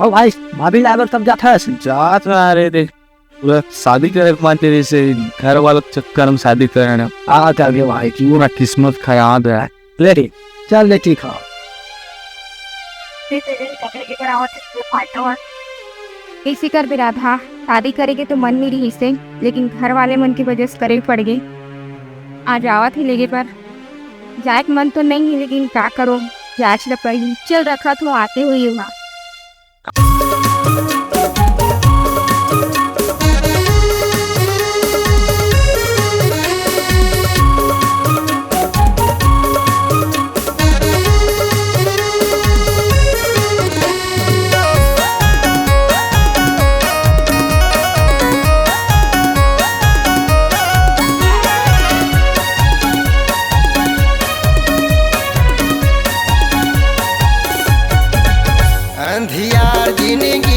और भाई भाभी लागर तब जाता है जात रहा रे देख पूरा शादी करे मानते जैसे घर वालों के चक्कर में शादी करे आ गया भाई की पूरा किस्मत खराब है। ले रे चल ले ठीक है। इसी कर भी रहा था, शादी करेंगे तो मन नहीं रही इसे, लेकिन घर वाले मन की वजह से करे पड़ गई। आज आवा थी लेगे पर जाए मन तो नहीं है, लेकिन क्या करो जाच लपड़ी चल रखा तो आते हुए हुआ। अंधियार जिंदगी